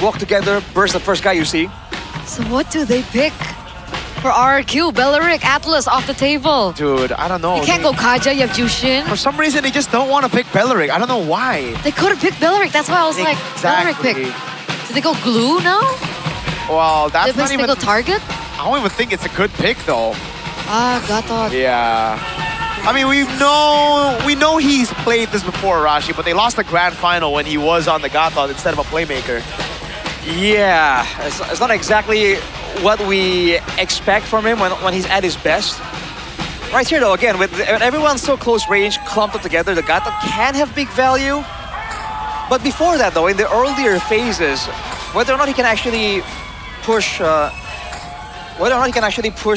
walk together, burst the first guy you see. So what do they pick for RRQ? Belleric, Atlas off the table. Dude, I don't know. You can't go Kaja, you have Jushin. For some reason, they just don't want to pick Belleric. I don't know why. They could have picked Belleric, that's why I was like, Belleric pick. Did they go Glue now? Well, that's not even... They go Target? I don't even think it's a good pick, though. Ah, Gatot. Yeah. I mean, we know he's played this before, Rashi, but they lost the grand final when he was on the Gatot instead of a playmaker. Yeah, it's not exactly what we expect from him when he's at his best. Right here, though, again, with everyone so close range, clumped up together, the Gatot can have big value. But before that, though, in the earlier phases, whether or not he can actually push,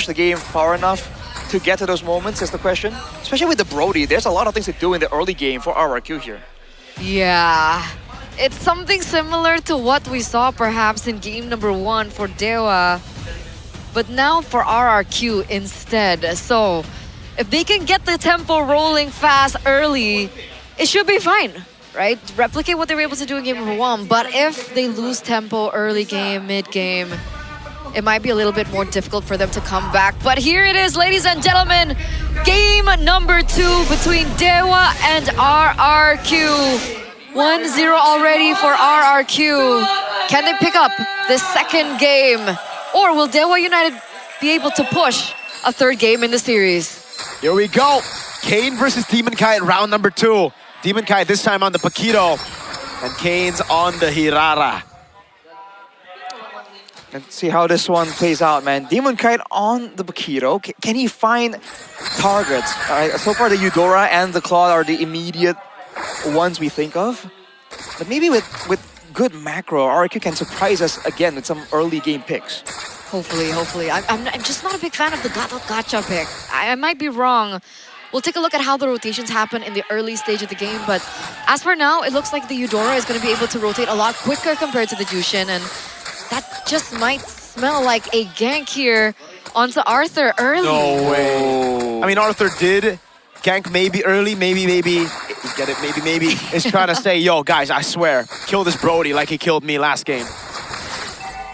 the game far enough to get to those moments is the question. Especially with the Brody, there's a lot of things to do in the early game for RRQ here. Yeah, it's something similar to what we saw perhaps in game number 1 for Dewa, but now for RRQ instead. So if they can get the tempo rolling fast early, it should be fine, right? Replicate what they were able to do in game number 1, but if they lose tempo early game, mid game, it might be a little bit more difficult for them to come back. But here it is, ladies and gentlemen. Game number 2 between Dewa and RRQ. 1-0 already for RRQ. Can they pick up the second game? Or will Dewa United be able to push a third game in the series? Here we go. Kane versus Demon Kite, round number 2. Demon Kite this time on the Paquito. And Kane's on the Hirara. Let's see how this one plays out, man. Demon Kite on the Paquito. Can he find targets? So far, the Eudora and the Claude are the immediate ones we think of. But maybe with good macro, RRQ can surprise us again with some early game picks. Hopefully. I'm just not a big fan of the Gacha pick. I might be wrong. We'll take a look at how the rotations happen in the early stage of the game. But as for now, it looks like the Eudora is going to be able to rotate a lot quicker compared to the Jushin. And that just might smell like a gank here onto Arthur early. No way. I mean, Arthur did gank maybe early, maybe. Get it, maybe. Is trying to say, yo, guys, I swear, kill this Brody like he killed me last game.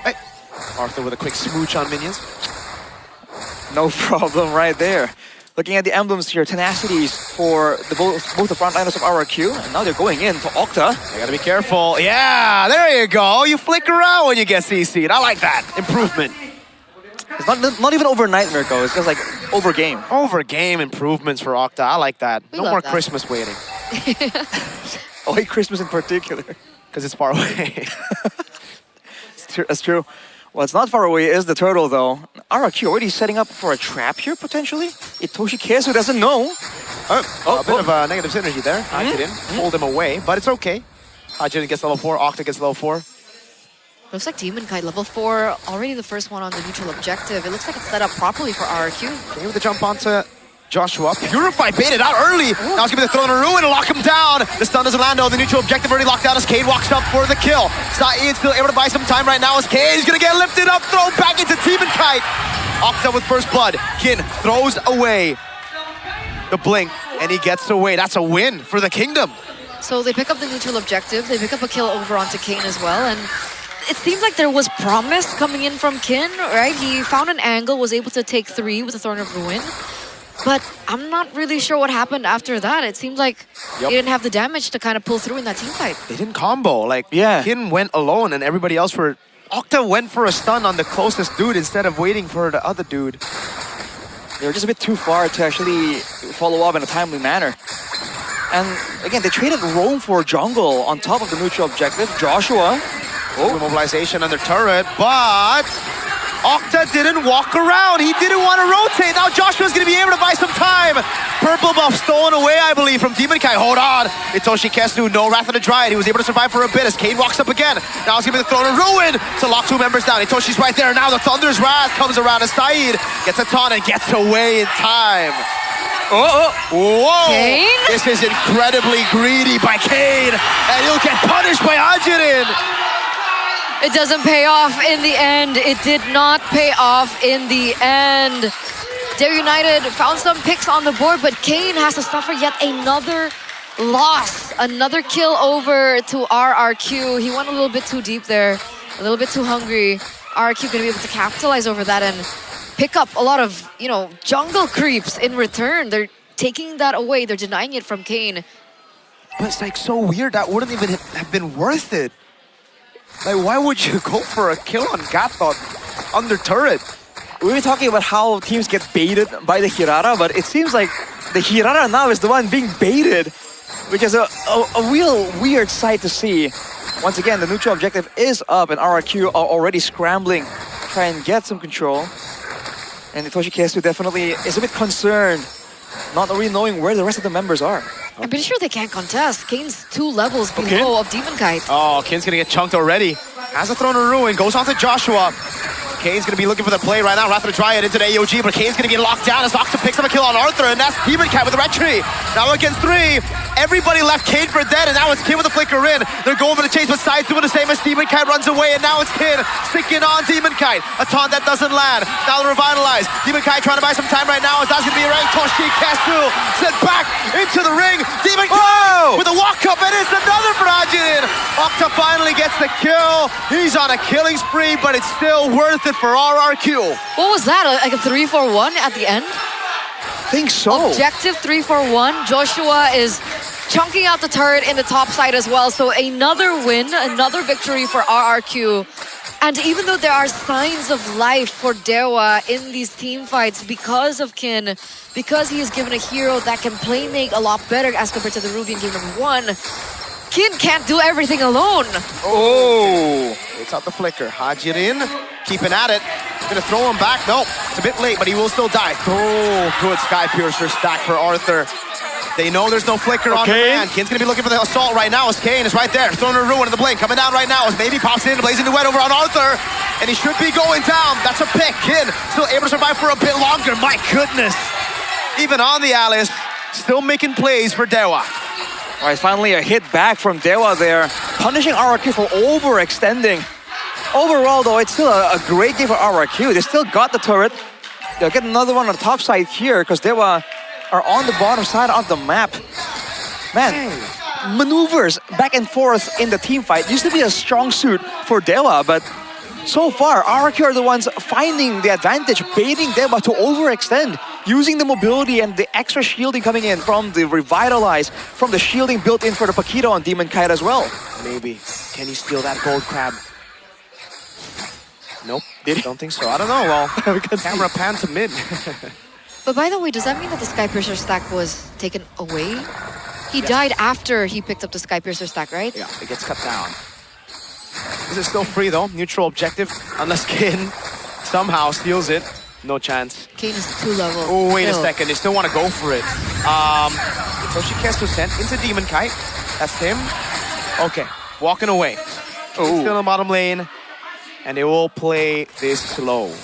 Hey. Arthur with a quick smooch on minions. No problem right there. Looking at the emblems here, tenacities for both the frontliners of RRQ, and now they're going in for Octa. You gotta be careful. Yeah, there you go. You flick around when you get CC'd. I like that. Improvement. It's not even over Nightmare, though. It's just like over game. Over game improvements for Octa. I like that. We no love more that. Christmas waiting. Oh, hey, Christmas in particular. Because it's far away. That's true. What's not far away is the turtle, though. RRQ already setting up for a trap here, potentially? Itoshi Kesu doesn't know. A bit of a negative synergy there. Hajin hold him away, but it's okay. Hajin gets level 4, Octa gets level 4. Looks like Demon Kite level 4, already the first one on the neutral objective. It looks like it's set up properly for RRQ. Game with the jump onto Joshua. Purify baited out early. Ooh. Now he's going to throw in a ruin and lock him down. The stun doesn't land though. The neutral objective already locked down as Cade walks up for the kill. Ian still able to buy some time right now as Cade is going to get lifted up, thrown back into Demon Kite. Octa with first blood. Kin throws away the blink and he gets away. That's a win for the Kingdom. So they pick up the neutral objective. They pick up a kill over onto Kane as well. And it seemed like there was promise coming in from Kin, right? He found an angle, was able to take 3 with the Thorn of Ruin. But I'm not really sure what happened after that. It seemed like he didn't have the damage to kind of pull through in that team fight. They didn't combo. Like, Kin went alone and everybody else were... Octa went for a stun on the closest dude instead of waiting for the other dude. They were just a bit too far to actually follow up in a timely manner. And again, they traded roam for jungle on top of the neutral objective. Joshua. Mobilization on the turret, but Octa didn't walk around. He didn't want to rotate. Now Joshua's going to be able to buy some time. Purple buff stolen away, I believe, from Demon Kai. Hold on. Itoshi Kesu, no Wrath of the Dryad. He was able to survive for a bit as Cade walks up again. Now he's going to be thrown a ruin to lock 2 members down. Itoshi's right there. Now the Thunder's Wrath comes around as Saeed gets a taunt and gets away in time. Whoa! Kane? This is incredibly greedy by Kane, and he'll get punished by Ajirin. It doesn't pay off in the end. It did not pay off in the end. Dewa United found some picks on the board, but Kane has to suffer yet another loss. Another kill over to RRQ. He went a little bit too deep there. a little bit too hungry. RRQ going to be able to capitalize over that and pick up a lot of, you know, jungle creeps in return. They're taking that away. They're denying it from Kane. But it's like so weird. That wouldn't even have been worth it. Like, why would you go for a kill on Gatot under turret? We were talking about how teams get baited by the Hirara, but it seems like the Hirara now is the one being baited, which is a real weird sight to see. Once again, the neutral objective is up, and RRQ are already scrambling to try and get some control. And Itoshi Kesu definitely is a bit concerned, not really knowing where the rest of the members are. I'm pretty sure they can't contest. Kane's 2 levels below of Demon Kite. Oh, Kane's gonna get chunked already. Has a Throne of Ruin, goes on to Joshua. Kane's gonna be looking for the play right now. Rather try it into the AOG, but Kane's gonna get locked down as Octa picks up a kill on Arthur, and that's Demon Kite with the red tree. Now against 3. Everybody left Kane for dead, and now it's Kin with the flicker in. They're going for the chase, but Side's doing the same as Demon Kite runs away, and now it's Kin sticking on Demon Kite. A taunt that doesn't land. Now they're revitalized. Demon Kite trying to buy some time right now, as that's gonna be right. Toshi Kesu sent back into the ring. Demon Kite with a walk up, and it's another for Ajin. Octa finally gets the kill. He's on a killing spree, but it's still worth it for RRQ. What was that? Like a 3-4-1 at the end? I think so. Objective 3-4-1. Joshua is chunking out the turret in the top side as well. So another win, another victory for RRQ. And even though there are signs of life for Dewa in these team fights because of Kin, because he is given a hero that can play make a lot better as compared to the Ruby in game number 1, Kin can't do everything alone. Oh, it's out the flicker. Hajirin keeping at it. Gonna throw him back. No, it's a bit late, but he will still die. Oh, good Sky Piercer stack for Arthur. They know there's no flicker on the man. Kin's gonna be looking for the assault right now as Kane is right there. Throwing a ruin in the blink. Coming down right now as maybe pops in. Blazing Duet over on Arthur. And he should be going down. That's a pick. Kin still able to survive for a bit longer. My goodness. Even on the Alice, still making plays for Dewa. All right, finally a hit back from Dewa there, punishing RRQ for overextending. Overall, though, it's still a great game for RRQ. They still got the turret. They'll get another one on the top side here because Dewa are on the bottom side of the map. Man, maneuvers back and forth in the team fight used to be a strong suit for Dewa, but so far, RRQ are the ones finding the advantage, baiting Dewa to overextend, using the mobility and the extra shielding coming in from the Revitalize, from the shielding built in for the Paquito on Demon Kite as well. Maybe. Can he steal that gold crab? Nope. Don't think so. I don't know. Well, camera pan to mid. But by the way, does that mean that the Sky Piercer stack was taken away? He died after he picked up the Sky Piercer stack, right? Yeah, it gets cut down. This is still free though, neutral objective, unless Kin somehow steals it. No chance. Kane is 2 level. Oh, wait a second, they still want to go for it. Itoshi Kesu sent into Demon Kite. That's him. Okay, walking away. Still in the bottom lane, and they will play this slow.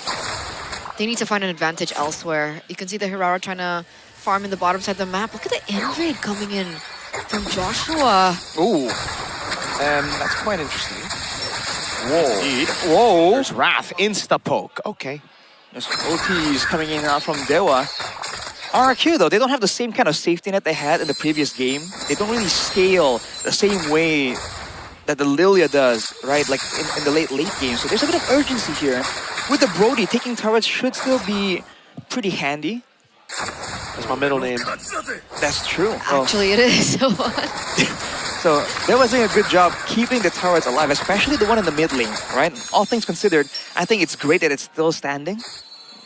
They need to find an advantage elsewhere. You can see the Hirara trying to farm in the bottom side of the map. Look at the invade coming in from Joshua. Ooh. That's quite interesting. Whoa. Whoa. There's Wrath, insta-poke. Okay. There's OTs coming in now from Dewa. RRQ, though, they don't have the same kind of safety net they had in the previous game. They don't really scale the same way that the Lilia does, right? Like in the late game. So there's a bit of urgency here. With the Brody, taking turrets should still be pretty handy. That's my middle name. That's true. Actually, it is. So they was doing a good job keeping the turrets alive, especially the one in the mid lane, right? All things considered, I think it's great that it's still standing.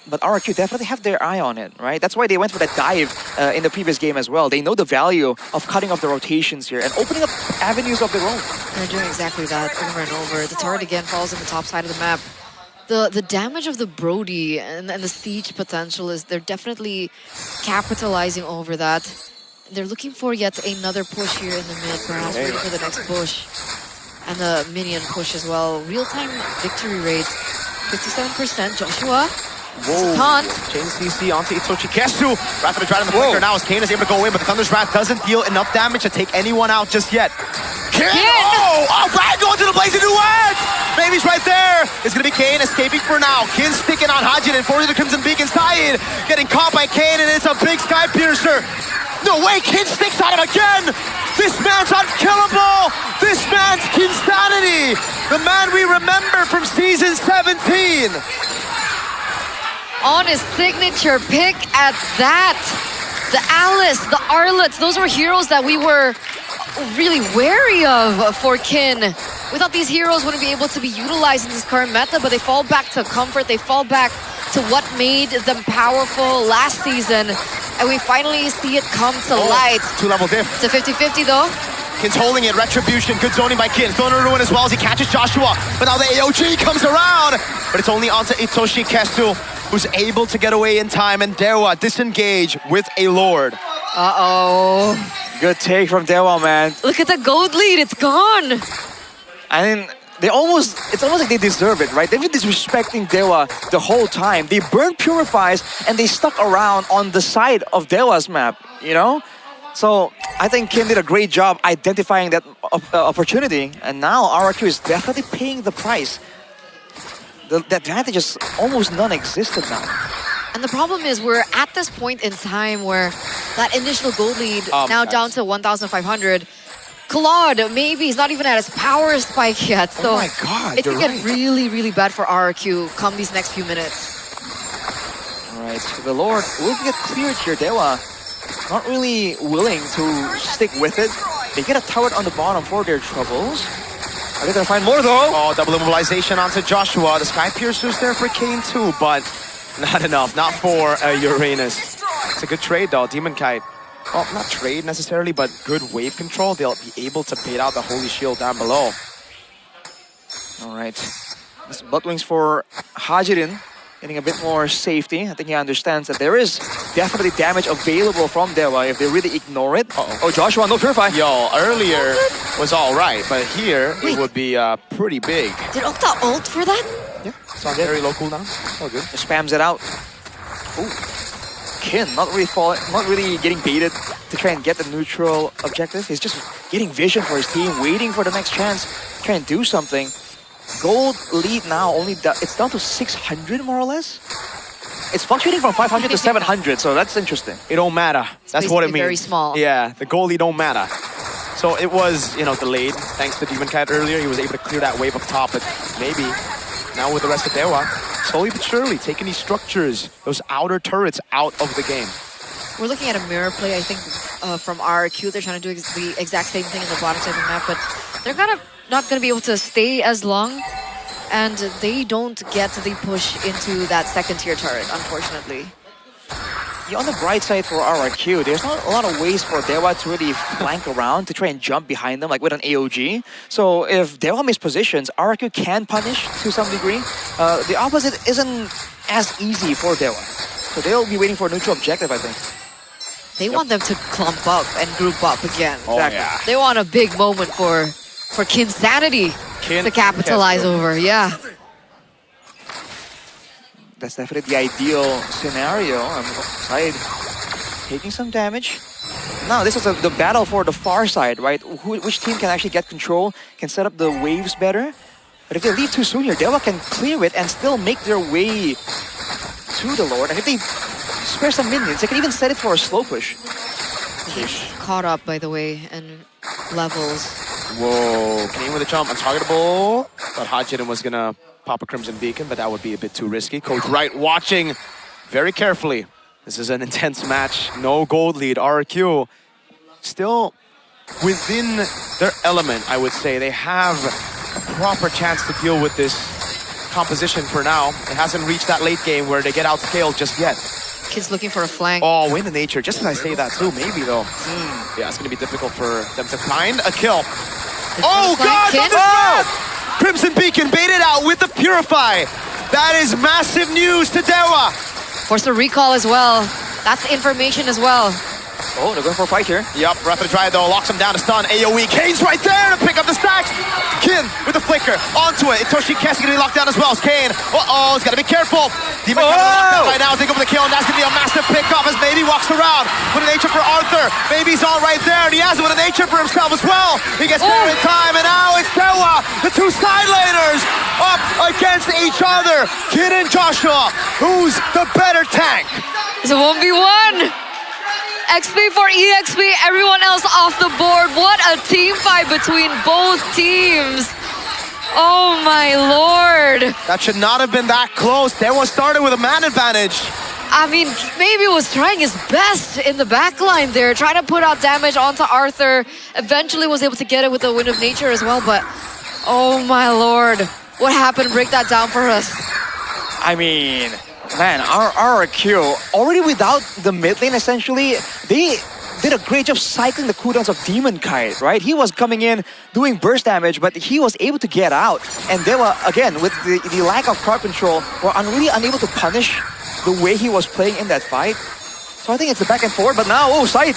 But RRQ definitely have their eye on it, right? That's why they went for that dive in the previous game as well. They know the value of cutting off the rotations here and opening up avenues of their own. They're doing exactly that over and over. The turret again falls on the top side of the map. The damage of the Brody and the siege potential is they're definitely capitalizing over that. They're looking for yet another push here in the mid, perhaps waiting for the next push. And the minion push as well. Real-time victory rate, 57%. Joshua. Whoa. Taunt. Chain CC onto Itoshi Kesu. Wrath of the Dread in the flicker now as Kane is able to go in, but the Thunder's Wrath doesn't deal enough damage to take anyone out just yet. Kane! Oh, Ryan going to the Blazing Duet! Baby's right there. It's going to be Kane escaping for now. Kane sticking on Hajin and forwarding the Crimson Beacon side. Getting caught by Kane, and it's a big Sky Piercer. No way, Kane sticks on him again! This man's unkillable! This man's Kinsanity! The man we remember from season 17! On his signature pick at that. The Alice, the Arlets, those were heroes that we were really wary of for Kin. We thought these heroes wouldn't be able to be utilized in this current meta, but they fall back to comfort, they fall back to what made them powerful last season. And we finally see it come to light. 2-level diff. It's a 50-50 though. Kin's holding it, Retribution, good zoning by Kin. Throwing a ruin as well as he catches Joshua. But now the AOG comes around. But it's only onto Itoshi Kesu, who's able to get away in time. And Dewa disengage with a Lord. Uh-oh. Good take from Dewa, man. Look at the gold lead, it's gone. I mean, it's almost like they deserve it, right? They've been disrespecting Dewa the whole time. They burned Purifies and they stuck around on the side of Dewa's map, you know? So I think Kin did a great job identifying that opportunity, and now RRQ is definitely paying the price. The advantage is almost non-existent now. And the problem is we're at this point in time where that initial gold lead now down to 1,500. Claude, maybe he's not even at his power spike yet. So oh my God, it can get really, really bad for RRQ come these next few minutes. All right, so the Lord will get cleared here. Dewa not really willing to stick with it. They get a turret on the bottom for their troubles. Are they gonna find more though? Oh, double immobilization onto Joshua. The Sky Piercer's there for Kane too, but not enough. Not for Uranus. It's a good trade though, Demon Kite. Well, not trade necessarily, but good wave control. They'll be able to bait out the Holy Shield down below. All right. This Bloodwings for Hajirin, getting a bit more safety. I think he understands that there is definitely damage available from Dewa if they really ignore it. Oh, Joshua, no Purify. Yo, earlier was all right, but here it would be pretty big. Did Okta ult for that? Yeah, it's on very low cooldown. Oh, good. Just spams it out. Ooh. Kin not really getting baited to try and get the neutral objective. He's just getting vision for his team, waiting for the next chance, trying to do something. Gold lead now it's down to 600 more or less. It's fluctuating from 500 to 700, so that's interesting. It don't matter. That's what it means. Very small. Yeah, the goalie don't matter. So it was, delayed thanks to Demon Cat earlier. He was able to clear that wave up top, but maybe now with the rest of Dewa, slowly but surely taking these structures, those outer turrets out of the game. We're looking at a mirror play, I think, from RRQ. They're trying to do the exact same thing in the bottom side of the map, but they're not going to be able to stay as long, and they don't get the push into that second tier turret, unfortunately. Yeah, on the bright side for RRQ, there's not a lot of ways for Dewa to really flank around to try and jump behind them, like with an AOG. So if Dewa mispositions, RRQ can punish to some degree. The opposite isn't as easy for Dewa. So they'll be waiting for a neutral objective, I think. They want them to clump up and group up again. Oh, yeah. They want a big moment for Kinsanity to capitalize over, yeah. That's definitely the ideal scenario. Side taking some damage. Now this is the battle for the far side, right? Which team can actually get control, can set up the waves better. But if they leave too soon here, Dewa can clear it and still make their way to the Lord. And if they spare some minions, they can even set it for a slow push. He's caught up, by the way, in levels. Whoa, Kane with a jump, untargetable. Thought Hajirin was gonna pop a Crimson Beacon, but that would be a bit too risky. Coach Wright watching very carefully. This is an intense match. No gold lead. RRQ still within their element, I would say. They have a proper chance to deal with this composition for now. It hasn't reached that late game where they get outscaled just yet. Kids looking for a flank. Oh, Wind of Nature. Just as I say that too, maybe though. Yeah, it's going to be difficult for them to find a kill. Oh, God! Crimson Beacon baited out with the Purify. That is massive news to Dewa. Force a recall as well. That's information as well. Oh, they're going for a fight here. Yep, Rapid Drive though, locks him down to stun. AoE, Kane's right there to pick up the stacks. Kin with the flicker, onto it. Itoshi Kesu gonna be locked down as well. It's Kane, he's gotta be careful. Demon Kite locked down right now as they go for the kill, and that's gonna be a massive pickup as Maybe walks around with an nature for Arthur. Maybe's all right there, and he has it with a nature for himself as well. He gets there in time, and now it's Dewa, the two side laners, up against each other. Kin and Joshua, who's the better tank? It's a 1v1. XP for EXP, everyone else off the board. What a team fight between both teams. Oh my lord. That should not have been that close. Dewa started with a man advantage. I mean, maybe was trying his best in the back line there, trying to put out damage onto Arthur. Eventually was able to get it with the Wind of Nature as well, but oh my lord. What happened? Break that down for us. I mean, man, our RRQ, already without the mid lane essentially, they did a great job cycling the cooldowns of Demon Kite, right? He was coming in, doing burst damage, but he was able to get out. And they were, again, with the lack of crowd control, were really unable to punish the way he was playing in that fight. So I think it's the back and forth, but now, oh, sight.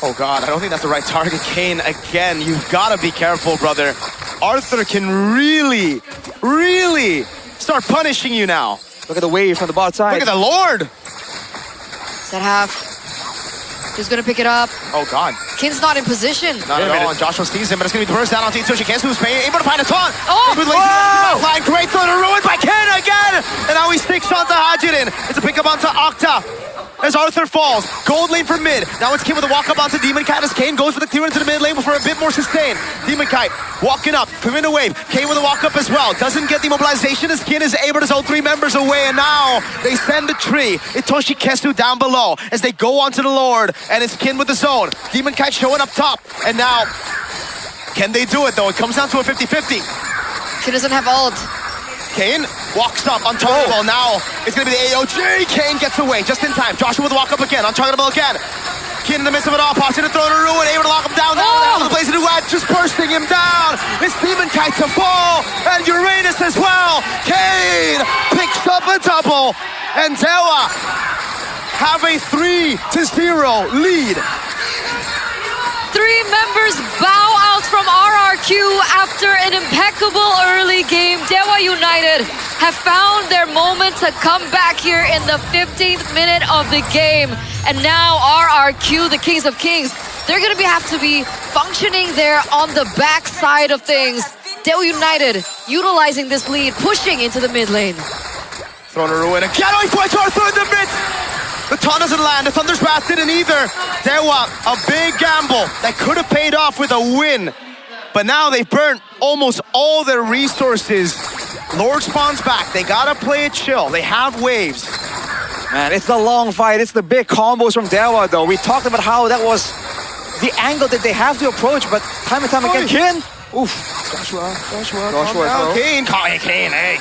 Oh God, I don't think that's the right target. Kane, again, you've got to be careful, brother. Arthur can really, really start punishing you now. Look at the wave from the bot side. Look at the Lord. Set half. Who's gonna pick it up? Oh God. Kane's not in position. Not at all, and Joshua sees him, but it's gonna be the burst down onto Itoshi. Guess who's able to find a taunt? Oh! Line, great throw to ruin by Kane again! And now he sticks onto Hajirin. It's a pickup onto Octa. As Arthur falls, gold lane for mid. Now it's Kane with a walk up onto Demon Kite as Kane goes for the clearance to the mid lane for a bit more sustain. Demon Kite walking up, coming a wave. Kane with a walk up as well. Doesn't get the mobilization as Kane is able to zone 3 members away, and now they send the tree. Itoshi Kesu down below as they go onto the Lord, and it's Kane with the zone. Demon Kite showing up top, and now can they do it though? It comes down to a 50-50. He doesn't have ult. Kane walks up, untargetable. Now it's gonna be the AOG. Kane gets away just in time. Joshua with a walk up again, untargetable again. Kane in the midst of it all, pops in to throw to Ruin, able to lock him down. Now the Blaze of the Wedge just bursting him down. It's Demon Kite to fall, and Uranus as well. Kane picks up a double, and Dewa have a 3-0 lead. 3 members bow out from RRQ after an impeccable early game. Dewa United have found their moment to come back here in the 15th minute of the game. And now RRQ, the Kings of Kings, they're going to have to be functioning there on the back side of things. Dewa United utilizing this lead, pushing into the mid lane. Throwing a ruin again. Oh, he points Arthur in the mid. The taunt doesn't land. The Thunder's Wrath didn't either. Dewa, a big gamble that could have paid off with a win. But now they've burnt almost all their resources. Lord spawns back. They gotta play it chill. They have waves. Man, it's the long fight. It's the big combos from Dewa, though. We talked about how that was the angle that they have to approach, but time and time again, Kane. Oof. Joshua, Joshua, Kane, Kane, hey.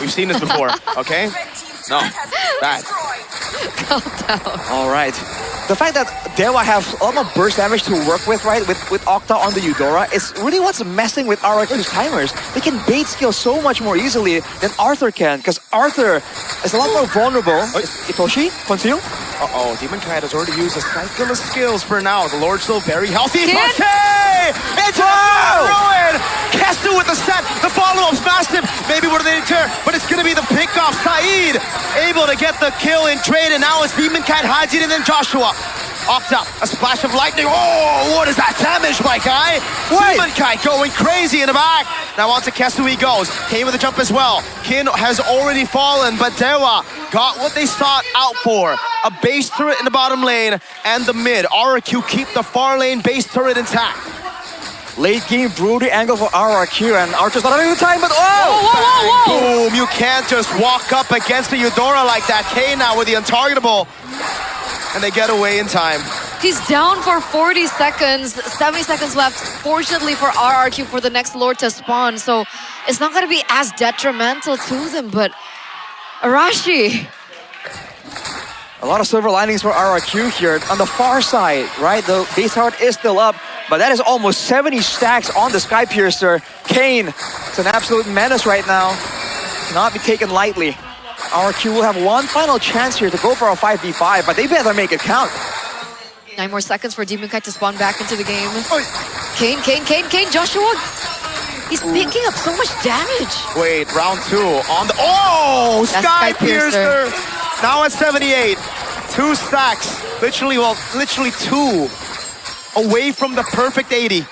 We've seen this before, okay? No, bad. Calm down. All right. The fact that Dewa have a lot more burst damage to work with, right, with Octa on the Eudora, is really what's messing with RRQ's timers. They can bait skill so much more easily than Arthur can, because Arthur is a lot more vulnerable. Itoshi, conceal. Uh-oh, Demon Kite has already used a cycle of skills for now. The Lord's still very healthy. Kane? Okay! It's ruin! Kestu with the set. The follow-up's massive. Maybe what do they deter? But it's going to be the pick-off. Saeed able to get the kill in trade, and now it's Demon Kite, Hajin, and then Joshua. Octa, a splash of lightning. Oh, what is that damage, my guy? Demon Kite going crazy in the back. Now on to Kesu he goes. Kane with a jump as well. Kin has already fallen, but Dewa got what they sought out for. A base turret in the bottom lane and the mid. RRQ keep the far lane base turret intact. Late game broody angle for RRQ, and Archer's not having the time, but Whoa. Boom, you can't just walk up against the Eudora like that. Kane now with the untargetable. And they get away in time. He's down for 40 seconds, 70 seconds left, fortunately for RRQ for the next Lord to spawn. So it's not going to be as detrimental to them, but Arashi. a lot of silver linings for RRQ here. On the far side, right, the base heart is still up, but that is almost 70 stacks on the Sky Piercer. Kane, it's an absolute menace right now. Cannot be taken lightly. RRQ will have one final chance here to go for a 5v5, but they better make it count. 9 more seconds for Demon Kite to spawn back into the game. Kane, Joshua. He's picking up so much damage. Wait, round 2 on the... Oh, Sky Piercer. Now at 78. 2 stacks. Literally 2 away from the perfect 80.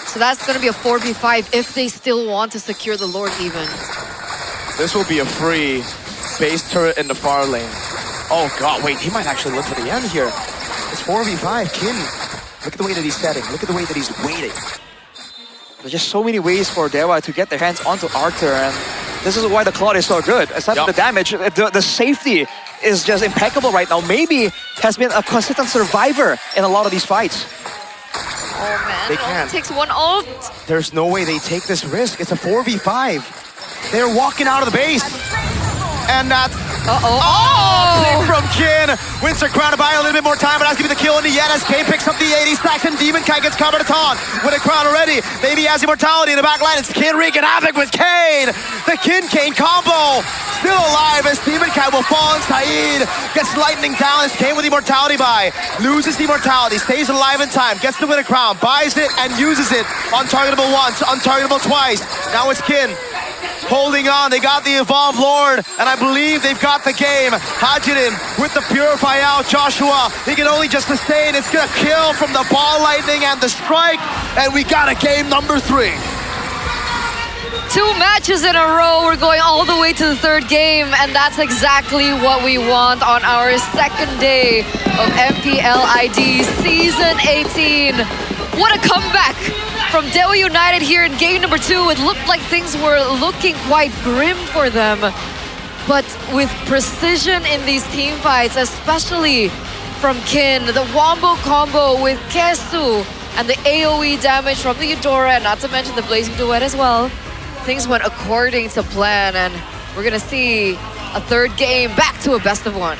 So that's going to be a 4v5 if they still want to secure the Lord even. This will be a free base turret in the far lane. Oh god, wait, he might actually look for the end here. It's It's 4v5. Kin, look at the way that he's setting. Look at the way that he's waiting. There's just so many ways for Dewa to get their hands onto Arthur, and this is why the Claude is so good. Aside from the damage, the safety is just impeccable right now. Maybe has been a consistent survivor in a lot of these fights. Oh man, They it only can't. takes one ult. There's no way they take this risk. It's a 4v5. They're walking out of the base. And that's... Pick from Kin. Vincere grounded by a little bit more time, but has to give the kill into yet as K picks up the 80 stacks and Demon Kai gets covered a ton with a crown already. Maybe has immortality in the back line. It's Kin wreaking havoc with Kane. The Kin-Kane combo still alive as Demon Kai will fall and TLID gets lightning down as Kane with immortality by. Loses the immortality, stays alive in time, gets the winner crown, buys it and uses it. Untargetable once, untargetable twice. Now it's Kin. Holding on, they got the Evolve Lord, and I believe they've got the game. Hajidin with the Purify out, Joshua, he can only just sustain. It's gonna kill from the ball lightning and the strike, and we got a game number 3. 2 matches in a row. We're going all the way to the 3rd game, and that's exactly what we want on our 2nd day of MPL ID Season 18. What a comeback from Dewa United here in game number 2. It looked like things were looking quite grim for them, but with precision in these team fights, especially from Kin, the wombo combo with Kesu, and the AoE damage from the Eudora, and not to mention the Blazing Duet as well. Things went according to plan, and we're gonna see a 3rd game back to a best of 1.